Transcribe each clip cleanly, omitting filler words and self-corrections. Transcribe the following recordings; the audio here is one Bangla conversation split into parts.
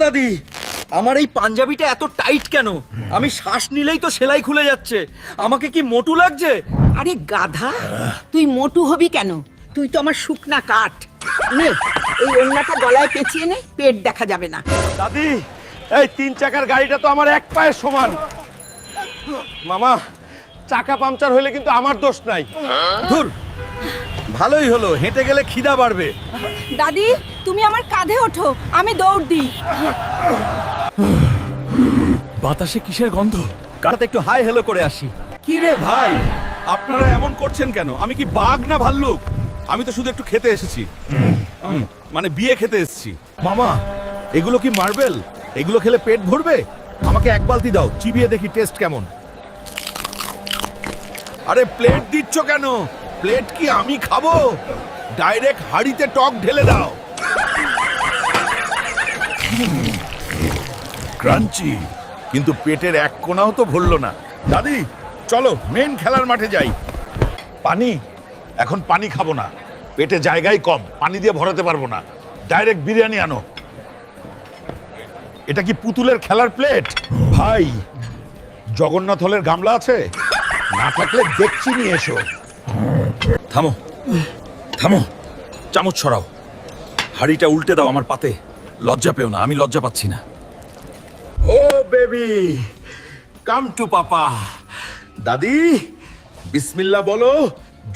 দাদি, আমার এই পাঞ্জাবিটা এত টাইট কেন? আমি শ্বাস নিলেই তো সেলাই খুলে যাচ্ছে। আমাকে কি মোটু লাগছে? আরে গাধা, তুই মোটু হবি কেন? তুই তো আমার শুকনা কাঠ। নে, এই ওড়নাটা গলায় পেঁচিয়ে নে, পেট দেখা যাবে না। দাদি, এই 3 চাকার গাড়িটা তো আমার এক পায়ের সমান। মামা, চাকা পাংচার হলে কিন্তু আমার দোষ নাই। ধুর, ভালোই হলো, হেঁটে গেলে খিদা বাড়বে। দাদি, তুমি আমার কাঁধে ওঠো, আমি দৌড় দিই। বাতাসে কিসের গন্ধ? কাটাতে একটু হাই হ্যালো করে আসি। কি রে ভাই, আপনারা এমন করছেন কেন? আমি কি বাঘ না ভাল্লুক? আমি তো শুধু একটু খেতে এসেছি, মানে বিয়ে খেতে এসেছি। মামা, এগুলো কি মার্বেল? এগুলো খেলে পেট ভরবে? আমাকে এক বালতি দাও, চিবিয়ে দেখি টেস্ট কেমন। আরে প্লেট দিচ্ছ কেন? প্লেট কি আমি খাবো? ডাইরেক্ট হাঁড়িতে টক ঢেলে দাও। ক্রাঞ্চি, কিন্তু পেটের এক কোণাও তো ভরলো না। দাদি, চলো মেন খেলার মাঠে যাই। পানি? এখন পানি খাবো না, পেটে জায়গাই কম, পানি দিয়ে ভরাতে পারবো না। ডাইরেক্ট বিরিয়ানি আনো। এটা কি পুতুলের খেলার প্লেট? ভাই, জগন্নাথ হলের গামলা আছে? না থাকলে দেখছি নিয়ে এসো। থামো থামো, চামচ সরাও। হাড়িটা উল্টে দাও আমার পাতে। লজ্জা পেও না, আমি লজ্জা পাচ্ছি না। ও বেবি, কাম টু পাপা। দাদি, বিসমিল্লাহ বলো,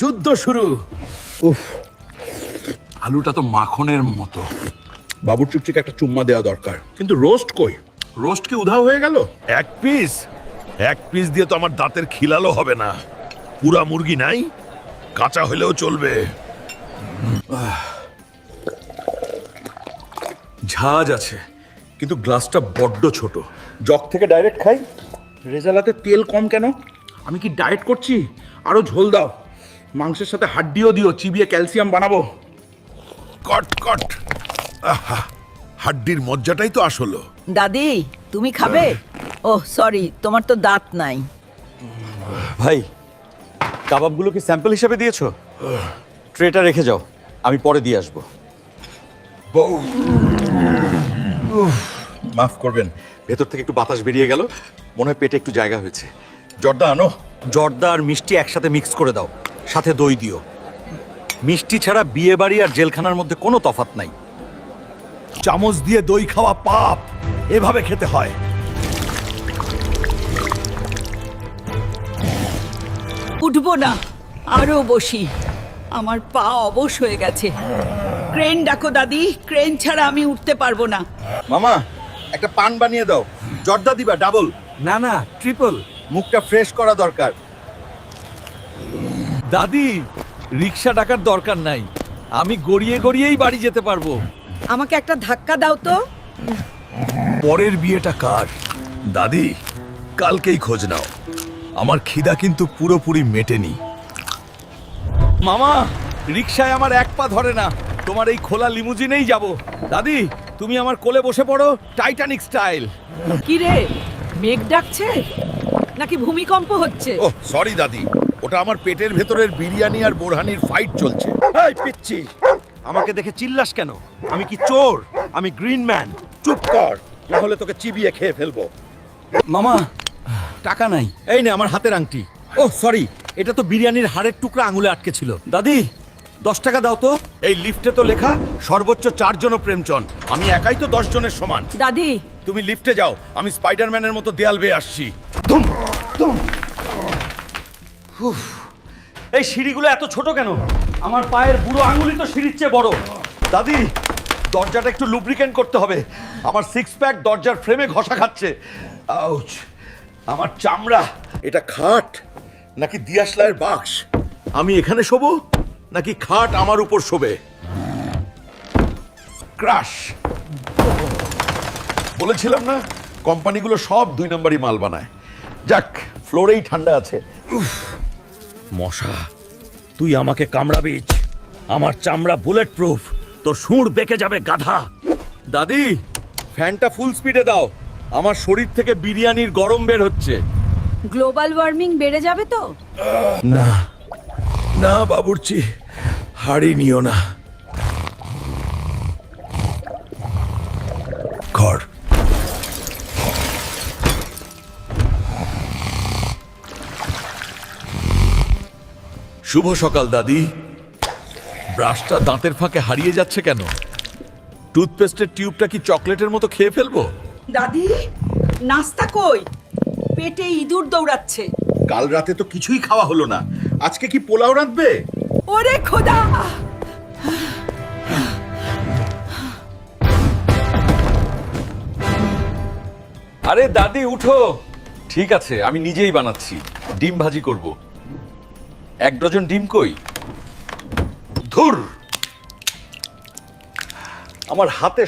যুদ্ধ শুরু। উফ, আলুটা তো মাখনের মতো। বাবুর চুপচিকে একটা চুম্মা দেওয়া দরকার। কিন্তু রোস্ট কই? রোস্ট কি উধাও হয়ে গেল? এক পিস দিয়ে তো আমার দাঁতের খিলালো হবে না। পুরা মুরগি নাই? কাঁচা হলেও চলবে। ঝাঁজ আছে, কিন্তু গ্লাসটা বড্ড ছোট। জগ থেকে ডাইরেক্ট খাই। রেজালাতে তেল কম কেন? আমি কি ডায়েট করছি? আরো ঝোল দাও। মাংসের সাথে হাড্ডিও দিও, চিবিয়ে ক্যালসিয়াম বানাবো। কট কট, আহা, হাড্ডির মজ্জাটাই তো আসলো। দাদি, তুমি খাবে? ওহ সরি, তোমার তো দাঁত নাই। ভাই, কাবাবগুলো কি স্যাম্পল হিসেবে দিয়েছো? ট্রেটা রেখে যাও, আমি পরে দিয়ে আসবো। বউ, মাফ করবেন, ভেতর থেকে একটু বাতাস বেরিয়ে গেল, মনে হয় পেটে একটু জায়গা হয়েছে। জর্দা আনো। জর্দা আর মিষ্টি একসাথে মিক্স করে দাও, সাথে দই দিও। মিষ্টি ছাড়া বিয়ে বাড়ি আর জেলখানার মধ্যে কোনো তফাৎ নাই। চামচ দিয়ে দই খাওয়া পাপ, এভাবে খেতে হয়। উঠবো না, আরো বসি। আমার পা অবশ হয়ে গেছে। ক্রেন ডাকো দাদি, ক্রেন ছাড়া আমি উঠতে পারবো না। মামা, একটা পান বানিয়ে দাও। জর্দা দিবা ডাবল? না না, ট্রিপল। মুখটা ফ্রেশ করা দরকার। দাদি, রিক্সা ডাকার দরকার নাই, আমি গড়িয়ে গড়িয়েই বাড়ি যেতে পারবো। আমাকে একটা ধাক্কা দাও তো। পরের বিয়েটা কার? দাদি, কালকেই খোঁজ নাও। আমার খিদা কিন্তু পুরোপুরি মেটেনি। মামা, রিক্সায় আমার এক পা ধরে না, তোমার এই খোলা লিমুজিনেই যাব। দাদি, তুমি আমার কোলে বসে পড়ো, টাইটানিক স্টাইল। কি রে, মেঘ ডাকছে নাকি ভূমিকম্প হচ্ছে? ওহ সরি দাদি, ওটা আমার পেটের ভেতরের বিরিয়ানি আর বোরহানির ফাইট চলছে। এই পিচ্ছি, আমাকে দেখে চিল্লাস কেন? আমি কি চোর? আমি গ্রিন ম্যান। চুপ কর, না হলে তোকে চিবিয়ে খেয়ে ফেলবো। মামা, টাকা নাই। এই নে আমার হাতের আংটি। ও সরি, এটা তো বিরিয়ানির হাড়ের টুকরা আঙুলে আটকে ছিল। দাদি, 10 টাকা দাও তো। এই লিফটে তো লেখা সর্বোচ্চ 4 জন প্রেমচন। আমি একাই তো 10 জনের সমান। দাদি, তুমি লিফটে যাও, আমি স্পাইডারম্যানের মতো দেয়াল বেয়ে আসছি। এই সিঁড়িগুলো এত ছোট কেন? আমার পায়ের বুড়ো আঙুলি তো সিঁড়ির চেয়ে বড়। দাদি, দরজাটা একটু লুব্রিকেন্ট করতে হবে। আমার 6 প্যাক দরজার ফ্রেমে ঘষা খাচ্ছে। আউচ, আমার চামড়া। এটা খাট নাকি দিয়াশলাইয়ের বাক্স? আমি এখানে শোবো নাকি খাট আমার উপর শোবে? ক্রাশ। বলেছিলাম না, কোম্পানিগুলো সব 2 নম্বরই মাল বানায়। যাক, ফ্লোরেই ঠান্ডা আছে। উফ, মশা, তুই আমাকে কামড়াবিস। আমার চামড়া বুলেট প্রুফ, তোর সুর বেঁকে যাবে গাধা। দাদি, ফ্যানটা ফুল স্পিডে দাও, আমার শরীর থেকে বিরিয়ানির গরম বের হচ্ছে। গ্লোবাল ওয়ার্মিং বেড়ে যাবে তো। না না বাবুর্চি, হাড়ি নিও না। ঘর শুভ সকাল দাদি। ব্রাশটা দাঁতের ফাঁকে হারিয়ে যাচ্ছে কেন? টুথপেস্টের টিউবটা কি চকলেটের মতো খেয়ে ফেলবো? দাদি নাস্তা কই? পেটে ইঁদুর দৌড়াচ্ছে। কাল রাতে তো কিছুই খাওয়া হলো না, আজকে কি পোলাও রাঁধবে? ওরে খোদা! আরে দাদি উঠো। ঠিক আছে, আমি নিজেই বানাচ্ছি। ডিম ভাজি করব। 1 ডজন ডিম কই? ধুর, আমার হাতে